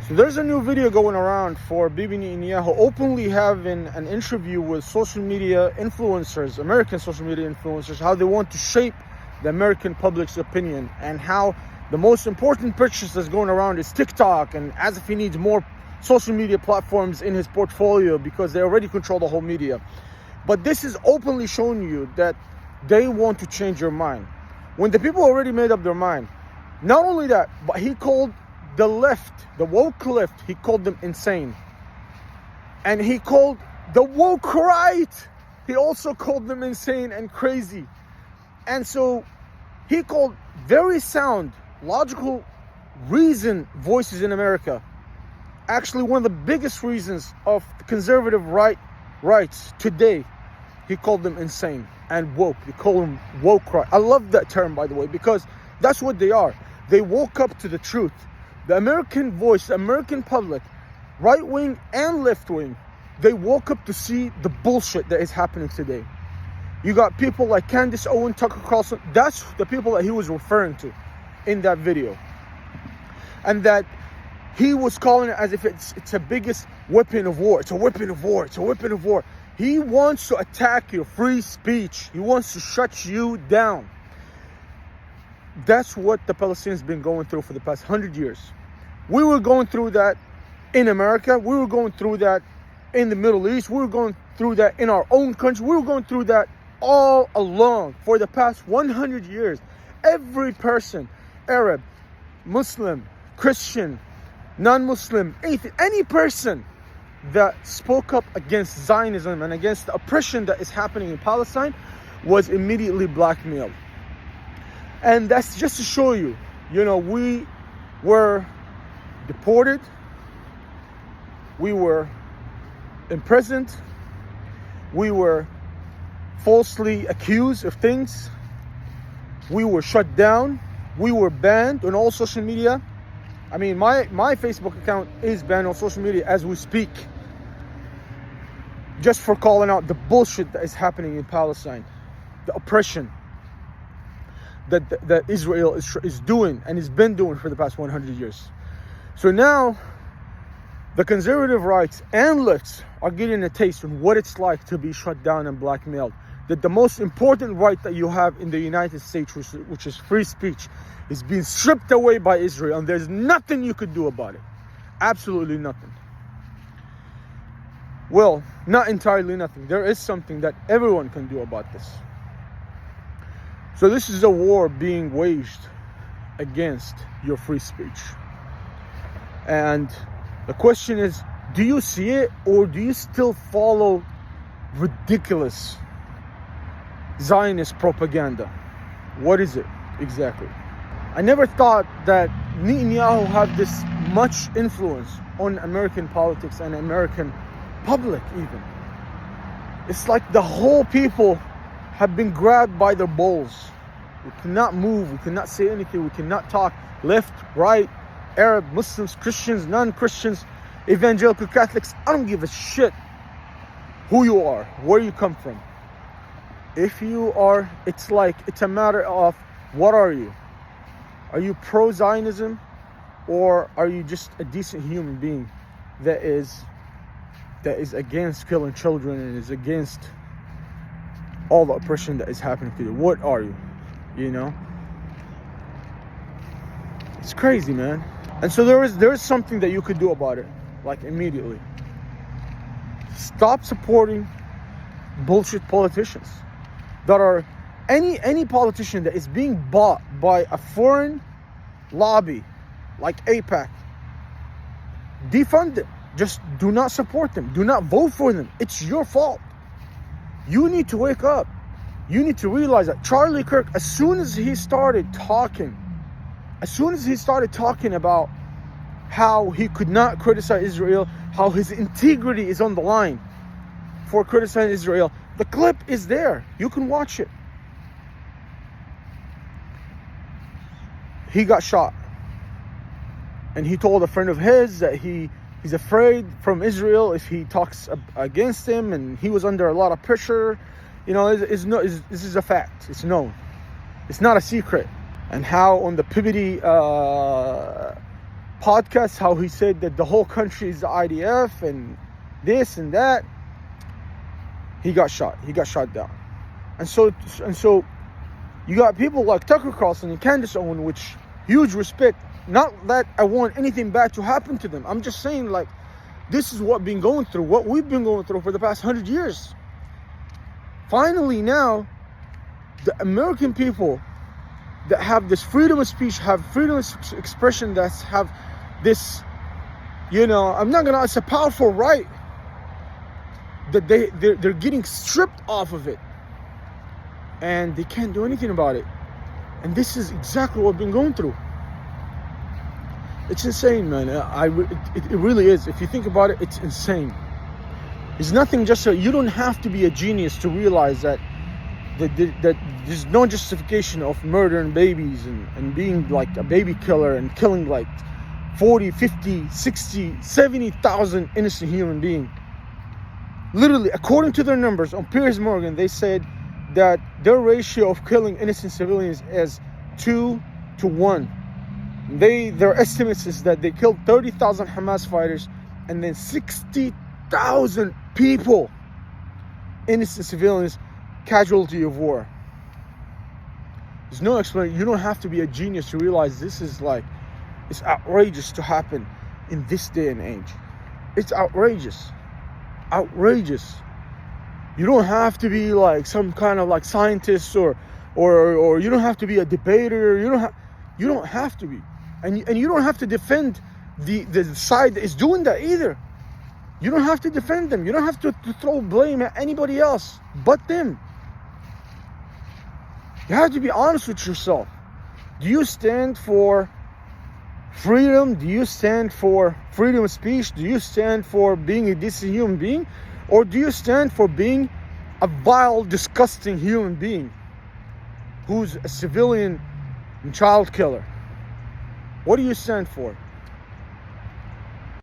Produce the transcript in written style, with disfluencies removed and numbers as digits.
So there's a new video going around for Bibi Netanyahu openly having an interview with social media influencers, American social media influencers, how they want to shape the American public's opinion, and how the most important purchase that's going around is TikTok, and as if he needs more social media platforms in his portfolio because they already control the whole media. But this is openly showing you that they want to change your mind. When the people already made up their mind, not only that, but he called the left, the woke left, he called them insane. And he called the woke right, he also called them insane and crazy. And so he called very sound, logical, reasoned voices in America actually one of the biggest reasons of the conservative rights today. He called them insane and woke. They call them woke right. I love that term, by the way, because that's what they are. They woke up to the truth. The American voice, the American public, right wing and left wing, they woke up to see the bullshit that is happening today. You got people like Candace Owen, Tucker Carlson. That's the people that he was referring to in that video. And that he was calling it as if it's the biggest weapon of war. It's a weapon of war. It's a weapon of war. He wants to attack your free speech. He wants to shut you down. That's what the Palestinians have been going through for the past 100 years. We were going through that in America. We were going through that in the Middle East. We were going through that in our own country. We were going through that all along for the past 100 years. Every person, Arab, Muslim, Christian, non-Muslim, atheist, any person that spoke up against Zionism and against the oppression that is happening in Palestine was immediately blackmailed. And that's just to show you, we were deported, we were imprisoned, we were falsely accused of things, we were shut down, we were banned on all social media. I mean, my Facebook account is banned on social media as we speak, just for calling out the bullshit that is happening in Palestine, the oppression that Israel is doing and has been doing for the past 100 years. So now, the conservative rights and lefts are getting a taste of what it's like to be shut down and blackmailed. That the most important right that you have in the United States, which is free speech, is being stripped away by Israel, and there's nothing you could do about it. Absolutely nothing. Well, not entirely nothing. There is something that everyone can do about this. So this is a war being waged against your free speech. And the question is, do you see it, or do you still follow ridiculous Zionist propaganda? What is it exactly? I never thought that Netanyahu had this much influence on American politics and American public even. It's like the whole people have been grabbed by their balls. We cannot move, we cannot say anything, we cannot talk left, right, Arab, Muslims, Christians, non-Christians, evangelical Catholics. I don't give a shit who you are, where you come from. If you are, it's a matter of, what are you? Are you pro-Zionism, or are you just a decent human being that is against killing children and is against all the oppression that is happening to you? What are you? It's crazy, man. And so there is something that you could do about it, like immediately. Stop supporting bullshit politicians that are any politician that is being bought by a foreign lobby like AIPAC. Defund them. Just do not support them. Do not vote for them. It's your fault. You need to wake up. You need to realize that Charlie Kirk, as soon as he started talking about how he could not criticize Israel, how his integrity is on the line for criticizing Israel, the clip is there. You can watch it. He got shot. And he told a friend of his that he's afraid from Israel if he talks against him, and he was under a lot of pressure. This is a fact. It's known. It's not a secret. And how on the Peabody podcast how he said that the whole country is the IDF and this and that. He got shot. He got shot down. And so you got people like Tucker Carlson and Candace Owen, which huge respect. Not that I want anything bad to happen to them. I'm just saying, like, this is what we've been going through for the past 100 years. Finally now, the American people that have this freedom of speech, have freedom of expression, that have this, it's a powerful right, that they're getting stripped off of it. And they can't do anything about it. And this is exactly what we've been going through. It's insane, man. It really is. If you think about it, it's insane. It's nothing you don't have to be a genius to realize that there's no justification of murdering babies and being like a baby killer and killing like 40, 50, 60, 70,000 innocent human beings. Literally, according to their numbers on Piers Morgan, they said that their ratio of killing innocent civilians is 2 to 1. Their estimates is that they killed 30,000 Hamas fighters and then 60,000 people, innocent civilians, casualty of war. There's no explanation. You don't have to be a genius to realize this is it's outrageous to happen in this day and age. It's outrageous. Outrageous. You don't have to be like some kind of like scientist or you don't have to be a debater. You don't have to be. And you don't have to defend the side that is doing that either. You don't have to defend them. You don't have to throw blame at anybody else but them. You have to be honest with yourself. Do you stand for freedom? Do you stand for freedom of speech? Do you stand for being a decent human being? Or do you stand for being a vile, disgusting human being who's a civilian and child killer? What do you stand for?